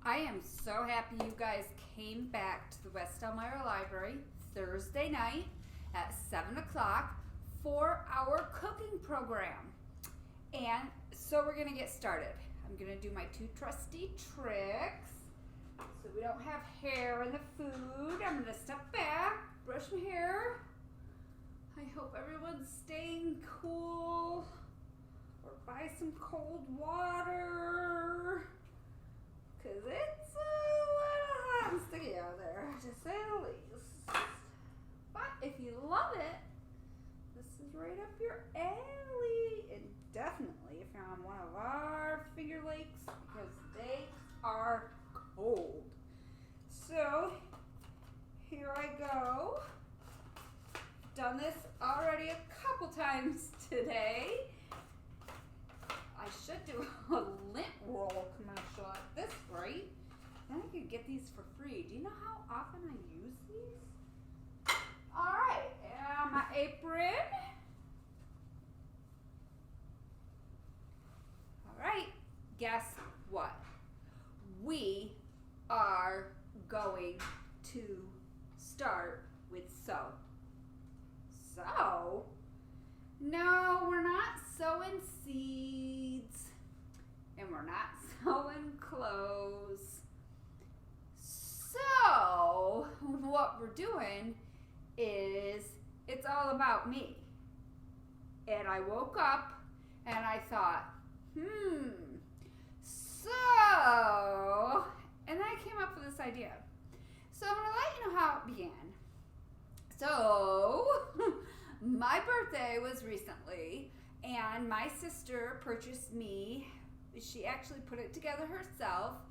I am so happy you guys came back to the West Elmira Library Thursday night at 7 o'clock for our cooking program. And so we're going to get started. I'm going to do my two trusty tricks so we don't have hair in the food. I'm going to step back, brush my hair. I hope everyone's staying cool, or buy some cold water, because it's a little hot and sticky out there, to say the least. But if you love it, this is right up your alley, and definitely if you're on one of our Finger Lakes, because they are cold. So here I go. Done this already a couple times today. I should do a lint roll commercial at this rate. Then I could get these for free. Do you know how often I use these? Alright, and my apron. Alright, guess what? We are going to start with sew. So, no, we're not sowing seeds, and we're not sewing clothes. So, what we're doing is, it's all about me. And I woke up, and I thought, so, and then I came up with this idea. So, I'm going to let you know how it began. So, my birthday was recently, and my sister purchased me, she actually put it together herself,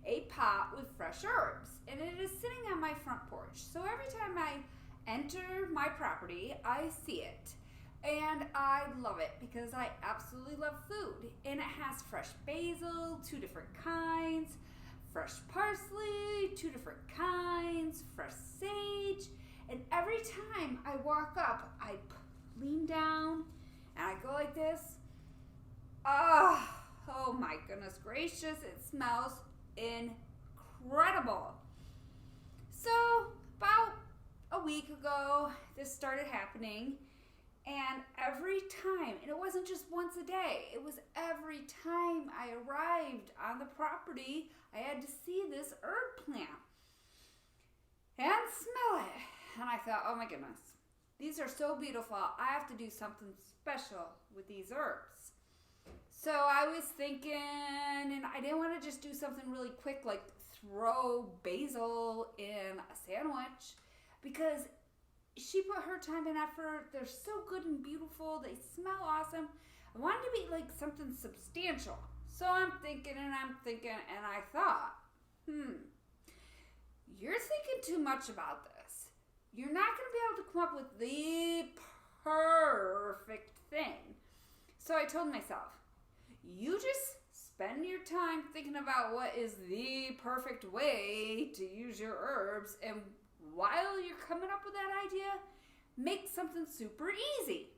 a pot with fresh herbs. And it is sitting on my front porch. So every time I enter my property, I see it. And I love it because I absolutely love food. And it has fresh basil, 2 different kinds, fresh parsley, 2 different kinds, fresh sage. And every time I walk up, I lean down and I go like this. Oh my goodness gracious, it smells incredible. So about a week ago, this started happening. And every time, and it wasn't just once a day, it was every time I arrived on the property, I had to see this herb plant and smell it. And I thought, oh my goodness, these are so beautiful. I have to do something special with these herbs. So I was thinking, and I didn't want to just do something really quick like throw basil in a sandwich, because she put her time and effort. They're so good and beautiful. They smell awesome. I wanted to be like something substantial. So I'm thinking, and I thought, you're thinking too much about this. You're not going to be able to come up with the perfect thing. So I told myself, you just spend your time thinking about what is the perfect way to use your herbs, and while you're coming up with that idea, make something super easy.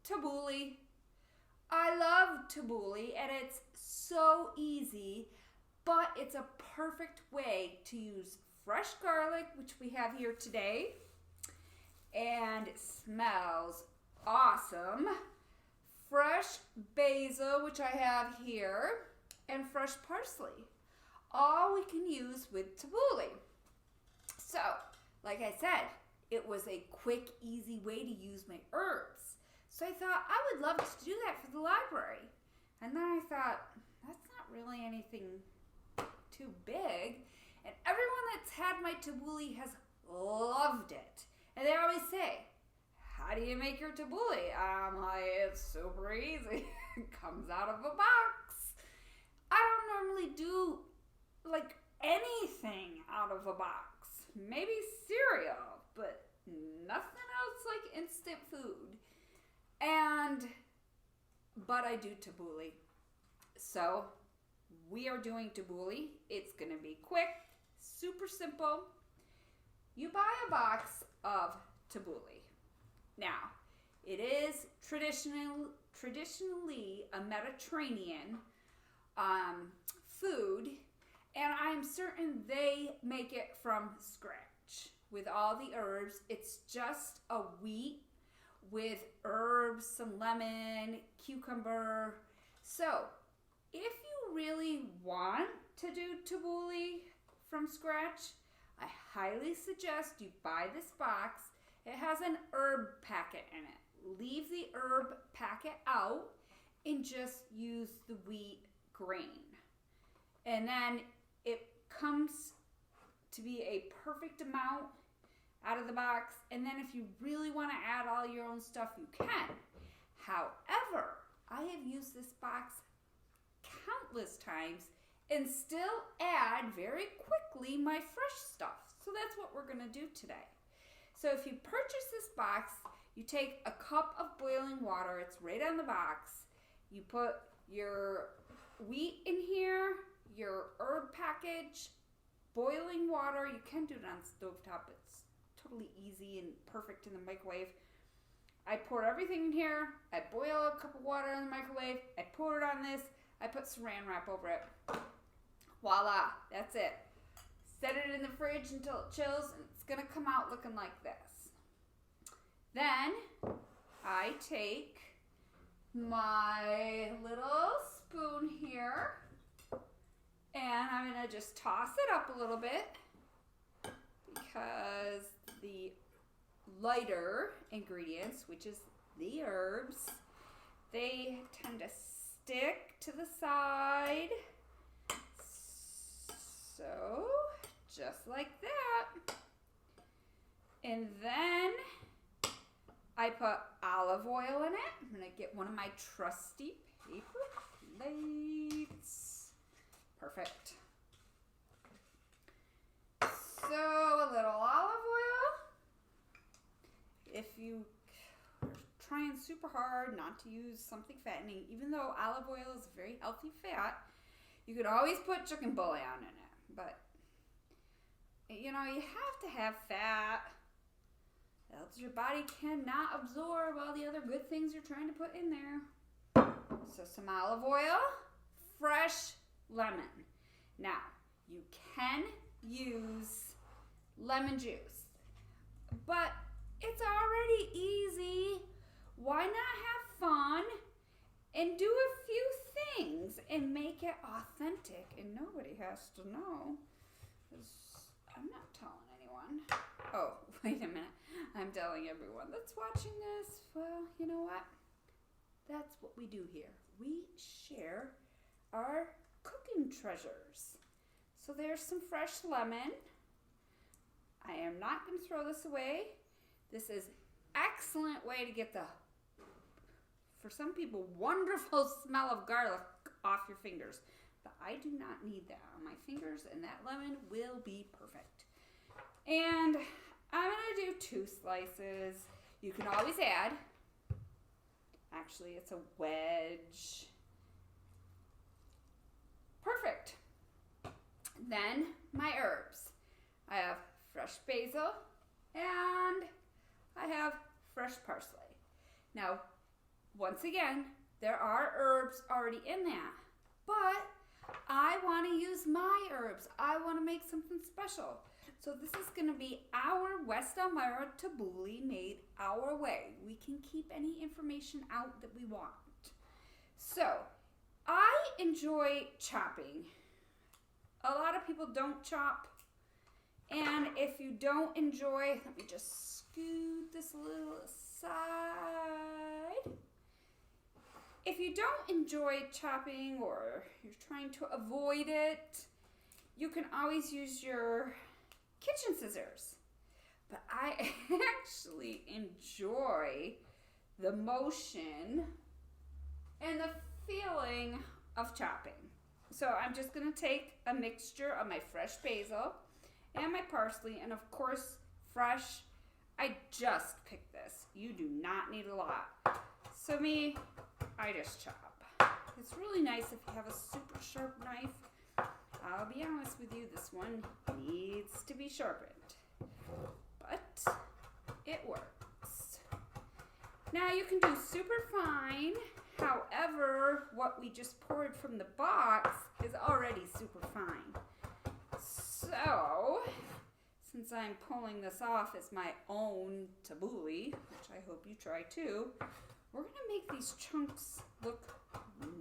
Tabbouleh. I love tabbouleh, and it's so easy, but it's a perfect way to use fresh garlic, which we have here today, and it smells awesome. Fresh basil, which I have here, and fresh parsley. All we can use with tabbouleh. So, like I said, it was a quick, easy way to use my herbs. So I thought I would love to do that for the library. And then I thought, that's not really anything too big. And everyone that's had my tabbouleh has loved it. And they always say, how do you make your tabbouleh? I'm like, it's super easy. It comes out of a box. I don't normally do like anything out of a box. Maybe cereal, but nothing else like instant food. But I do tabbouleh. So we are doing tabbouleh. It's going to be quick, super simple. You buy a box of tabbouleh. Now, it is traditionally a Mediterranean food, and I'm certain they make it from scratch with all the herbs. It's just a wheat with herbs, some lemon, cucumber. So if you really want to do tabbouleh from scratch, I highly suggest you buy this box. It has an herb packet in it. Leave the herb packet out and just use the wheat grain. And then it comes to be a perfect amount out of the box. And then if you really want to add all your own stuff, you can. However, I have used this box countless times and still add very quickly my fresh stuff. So that's what we're going to do today. So if you purchase this box, you take a cup of boiling water. It's right on the box. You put your wheat in here, your herb package, boiling water. You can do it on stovetop. It's totally easy and perfect in the microwave. I pour everything in here. I boil a cup of water in the microwave. I pour it on this. I put saran wrap over it. Voila, that's it. Set it in the fridge until it chills, and it's gonna come out looking like this. Then I take my little spoon here, and I'm gonna just toss it up a little bit because the lighter ingredients, which is the herbs, they tend to stick to the side. So, just like that. And then I put olive oil in it. I'm going to get one of my trusty paper plates. Perfect. So, a little olive oil. If you are trying super hard not to use something fattening, even though olive oil is a very healthy fat, you could always put chicken bouillon in it. But, you know, you have to have fat, else your body cannot absorb all the other good things you're trying to put in there. So some olive oil, fresh lemon. Now, you can use lemon juice, but it's already easy. Why not have fun and do a few things and make it authentic, and nobody has to know, 'cause I'm not telling anyone. Oh, wait a minute. I'm telling everyone that's watching this. Well, you know what? That's what we do here. We share our cooking treasures. So there's some fresh lemon. I am not going to throw this away. This is an excellent way to get the, for some people, wonderful smell of garlic off your fingers. But I do not need that on my fingers, and that lemon will be perfect. And I'm going to do 2 slices. You can always add. Actually, it's a wedge. Perfect. Then my herbs. I have fresh basil and I have fresh parsley. Now, once again, there are herbs already in that, but I want to use my herbs. I want to make something special. So this is going to be our West Elmira tabbouleh made our way. We can keep any information out that we want. So I enjoy chopping. A lot of people don't chop. And if you don't enjoy, let me just scoot this a little aside. If you don't enjoy chopping or you're trying to avoid it, you can always use your kitchen scissors. But I actually enjoy the motion and the feeling of chopping. So I'm just going to take a mixture of my fresh basil and my parsley, and of course fresh. I just picked this. You do not need a lot. So I just chop. It's really nice if you have a super sharp knife. I'll be honest with you, this one needs to be sharpened, but it works. Now you can do super fine. However, what we just poured from the box is already super fine. So, since I'm pulling this off as my own tabbouleh, which I hope you try too, we're going to make these chunks look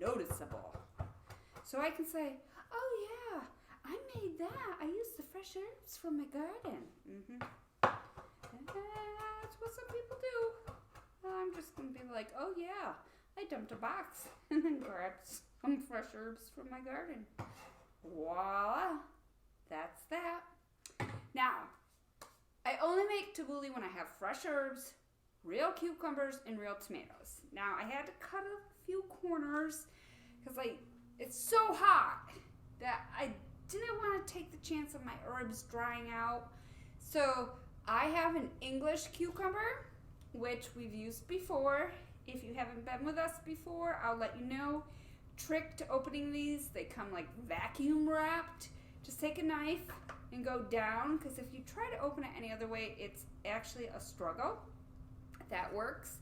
noticeable. So I can say, oh yeah, I made that. I used the fresh herbs from my garden. That's what some people do. I'm just going to be like, oh yeah, I dumped a box and then grabbed some fresh herbs from my garden. Voila, that's that. Now, I only make tabbouleh when I have fresh herbs, real cucumbers, and real tomatoes. Now, I had to cut a few corners because it's so hot that I didn't want to take the chance of my herbs drying out. So I have an English cucumber, which we've used before. If you haven't been with us before, I'll let you know. Trick to opening these, they come like vacuum wrapped. Just take a knife and go down, because if you try to open it any other way, it's actually a struggle. That works.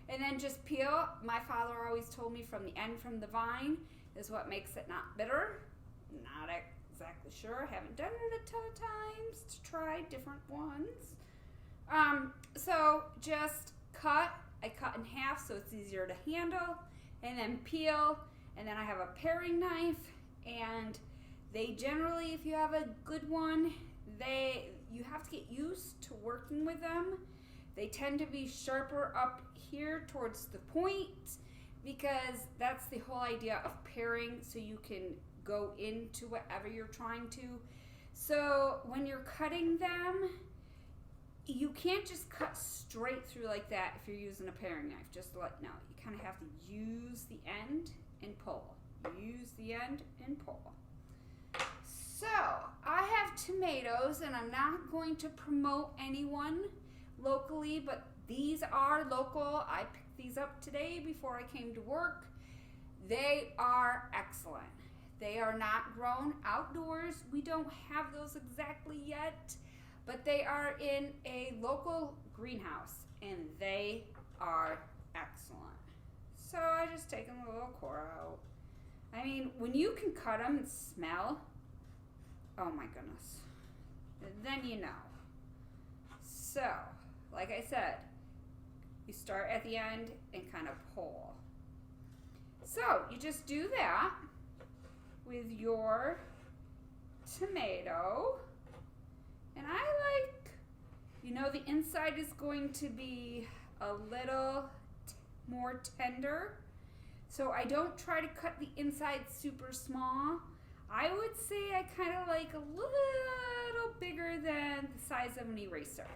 And then just peel. My father always told me from the end from the vine is what makes it not bitter. Not exactly sure. Haven't done it a ton of times to try different ones. So just cut. I cut in half so it's easier to handle, and then peel. And then I have a paring knife, and they generally, if you have a good one, you have to get used to working with them. They tend to be sharper up here towards the point, because that's the whole idea of paring, so you can go into whatever you're trying to. So when you're cutting them, you can't just cut straight through like that if you're using a paring knife. Just to let you know, you kind of have to use the end and pull. Use the end and pull. So I have tomatoes, and I'm not going to promote anyone locally, but these are local. I picked these up today before I came to work. They are excellent. They are not grown outdoors. We don't have those exactly yet, but they are in a local greenhouse, and they are excellent. So I just taken the little core out. I mean, when you can cut them and smell, oh my goodness, then you know. So, like I said, you start at the end and kind of pull. So you just do that with your tomato. And I like, the inside is going to be a little more tender. So I don't try to cut the inside super small. I would say I kind of like a little bigger than the size of an eraser.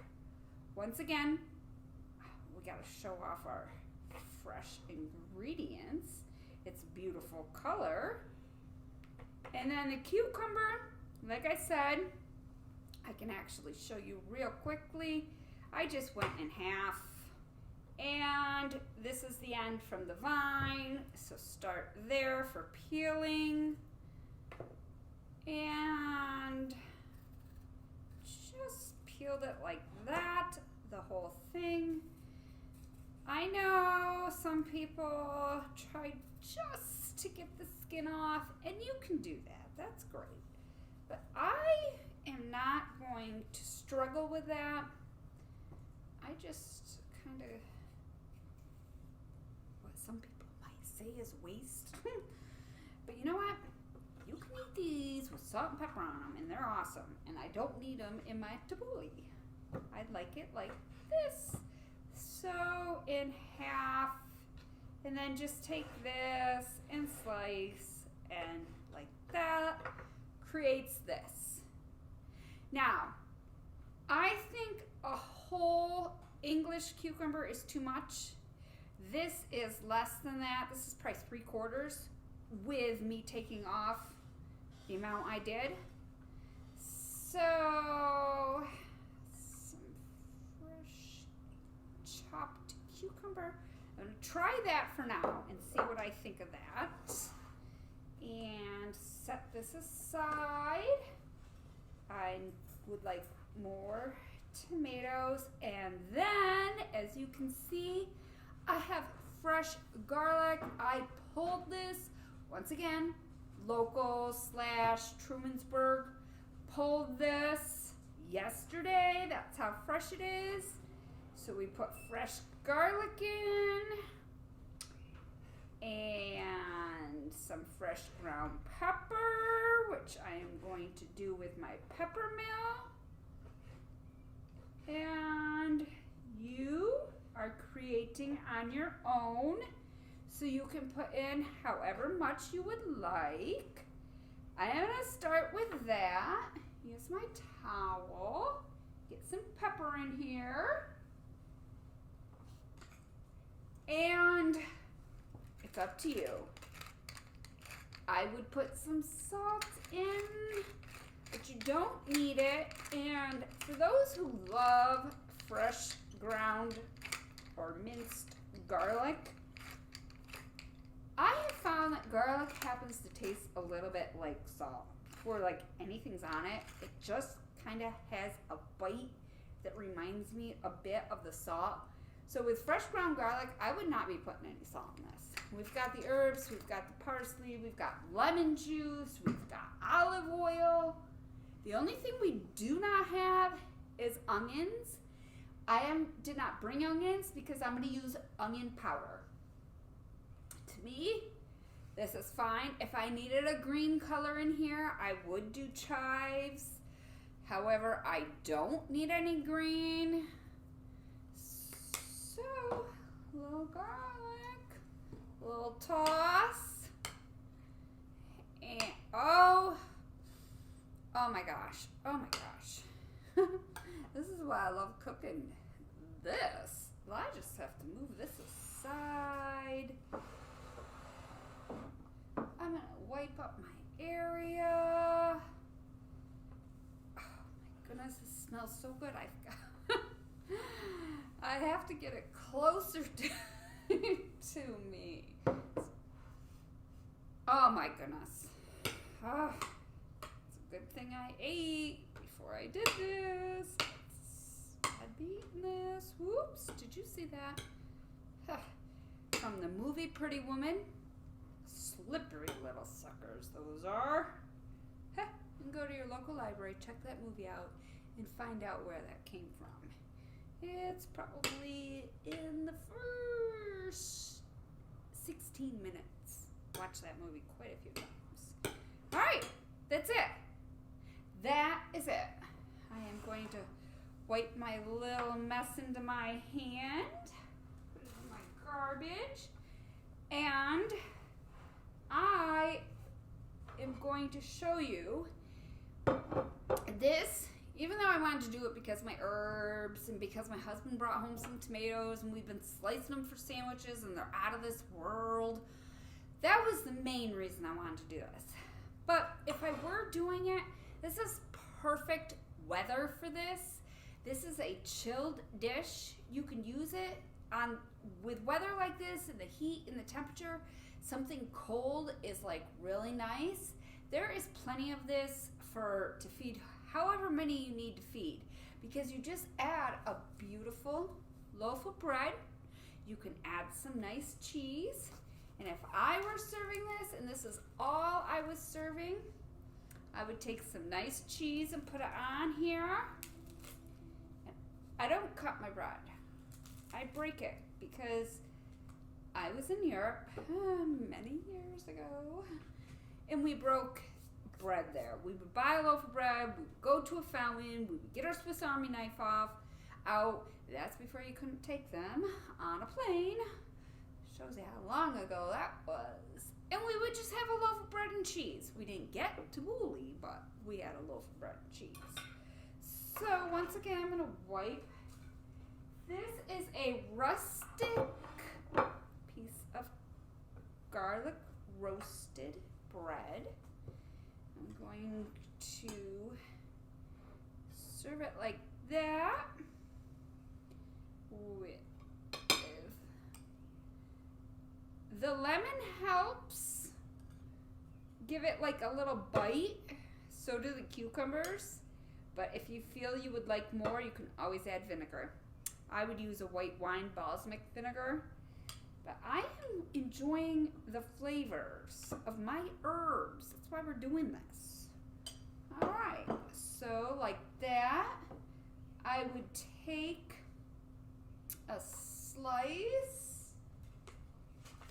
Once again, we got to show off our fresh ingredients. It's a beautiful color. And then the cucumber, like I said, I can actually show you real quickly. I just went in half. And this is the end from the vine. So start there for peeling. And just peeled it like that, the whole thing. I know some people try just to get the skin off, and you can do that. That's great. But I am not going to struggle with that. I just kind of, what some people might say is waste. But you know what? You can eat these with salt and pepper on them, and they're awesome. And I don't need them in my tabbouleh. I'd like it like this. So in half, and then just take this and slice, and like that creates this. Now, I think a whole English cucumber is too much. This is less than that. This is priced 3/4 with me taking off the amount I did. So, some fresh chopped cucumber. I'm going to try that for now and see what I think of that. And set this aside. I would like more tomatoes. And then, as you can see, I have fresh garlic. I pulled this, once again, local / Trumansburg. pulled this yesterday. That's how fresh it is. So we put fresh garlic in and some fresh ground pepper, which I am going to do with my pepper mill. And you are creating on your own, so you can put in however much you would like. I am going to start with that. Use my towel. Get some pepper in here. And it's up to you. I would put some salt in, but you don't need it. And for those who love fresh ground or minced garlic, I have found that garlic happens to taste a little bit like salt. Before like anything's on it, it just kind of has a bite that reminds me a bit of the salt. So with fresh ground garlic, I would not be putting any salt in this. We've got the herbs, we've got the parsley, we've got lemon juice, we've got olive oil. The only thing we do not have is onions. Did not bring onions because I'm going to use onion powder. To me, this is fine. If I needed a green color in here, I would do chives. However, I don't need any green. So, a little garlic, a little toss, and oh my gosh, this is why I love cooking this. Well, I just have to move this aside. I'm gonna wipe up my area. Oh my goodness, this smells so good. I have to get it closer to me. Oh my goodness. Oh, it's a good thing I ate before I did this. I'd be eating this. Whoops, did you see that? From the movie Pretty Woman. Slippery little suckers those are. You can go to your local library, check that movie out, and find out where that came from. It's probably in the first 16 minutes. Watched that movie quite a few times. All right, that's it. That is it. I am going to wipe my little mess into my hand, put it in my garbage, and I am going to show you this. Even though I wanted to do it because my herbs and because my husband brought home some tomatoes and we've been slicing them for sandwiches and they're out of this world. That was the main reason I wanted to do this. But if I were doing it, this is perfect weather for this. This is a chilled dish. You can use it with weather like this and the heat and the temperature. Something cold is like really nice. There is plenty of this to feed however many you need to feed, because you just add a beautiful loaf of bread. You can add some nice cheese, and if I were serving this and this is all I was serving, I would take some nice cheese and put it on here. I don't cut my bread. I break it because I was in Europe many years ago, and we broke bread there. We would buy a loaf of bread, we would go to a fountain, we would get our Swiss Army knife out. That's before you couldn't take them on a plane. Shows you how long ago that was. And we would just have a loaf of bread and cheese. We didn't get tabbouleh, but we had a loaf of bread and cheese. So once again, I'm going to wipe. This is a rustic piece of garlic roasted bread. I'm going to serve it like that with the lemon helps give it like a little bite. So do the cucumbers. But if you feel you would like more, you can always add vinegar. I would use a white wine balsamic vinegar. But I am enjoying the flavors of my herbs. That's why we're doing this. All right. So like that, I would take a slice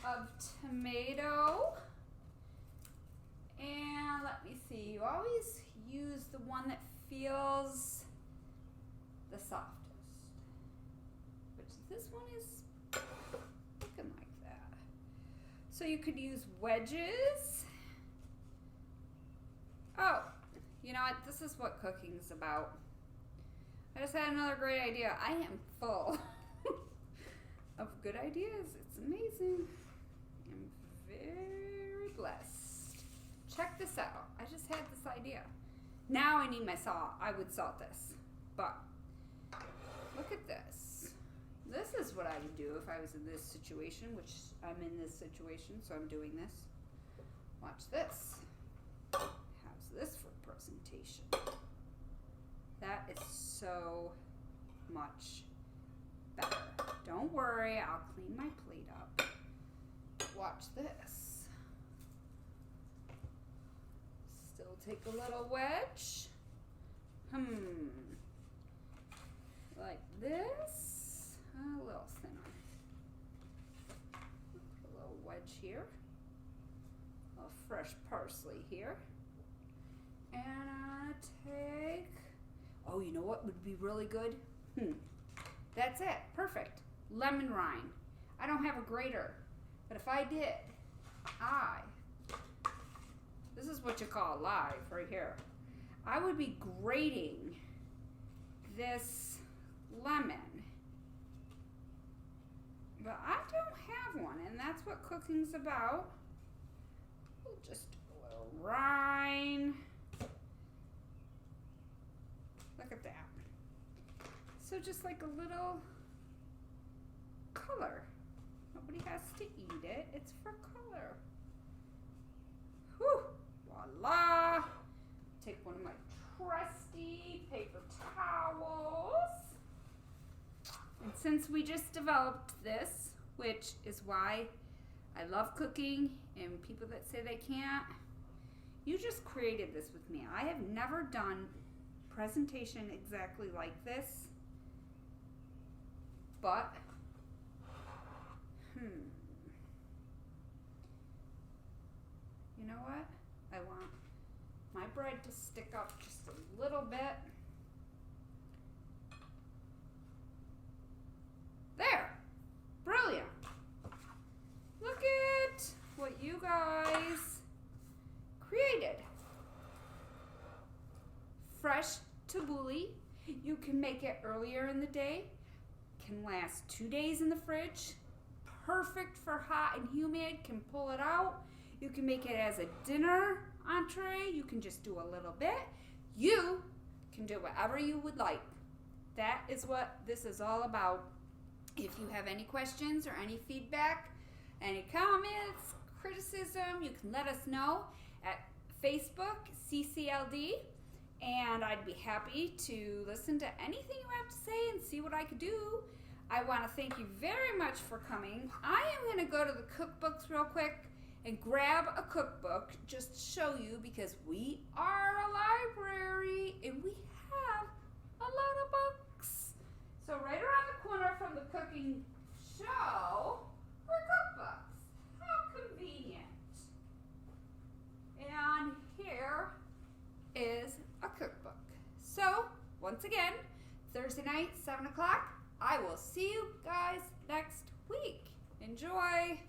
of tomato, and let me see, you always use the one that feels the softest, which this one is looking like that. So you could use wedges. Oh, you know what? This is what cooking's about. I just had another great idea. I am full of good ideas. It's amazing. I'm very blessed. Check this out. I just had this idea. Now I need my salt. I would salt this. But look at this. This is what I would do if I was in this situation, which I'm in this situation, so I'm doing this. Watch this. How's this for presentation? That is so much better. Don't worry, I'll clean my plate up. Watch this. Still take a little wedge. Like this. A little thinner. A little wedge here. A little fresh parsley here. And I'm gonna take, oh, you know what would be really good? That's it. Perfect. Lemon rind. I don't have a grater, but if I did, this is what you call live right here. I would be grating this lemon, but I don't have one, and that's what cooking's about. We'll just do a little rind. Look at that. So just like a little color. Nobody has to eat it. It's for color. Whew. Voila. Take one of my trusty paper towels. And since we just developed this, which is why I love cooking and people that say they can't, you just created this with me. I have never done presentation exactly like this, but you know what? I want my bread to stick up just a little bit. There. Brilliant. Look at what you guys created. Fresh tabbouleh. You can make it earlier in the day. Can last 2 days in the fridge. Perfect for hot and humid. Can pull it out. You can make it as a dinner entree. You can just do a little bit. You can do whatever you would like. That is what this is all about. If you have any questions or any feedback, any comments, criticism, you can let us know at Facebook, CCLD, and I'd be happy to listen to anything you have to say and see what I could do. I want to thank you very much for coming. I am going to go to the cookbooks real quick and grab a cookbook just to show you, because we are a library and we have a lot of books. So right around the corner from the cooking show are cookbooks. How convenient. And here is a cookbook. So once again, Thursday night, 7 o'clock, I will see you guys next week. Enjoy.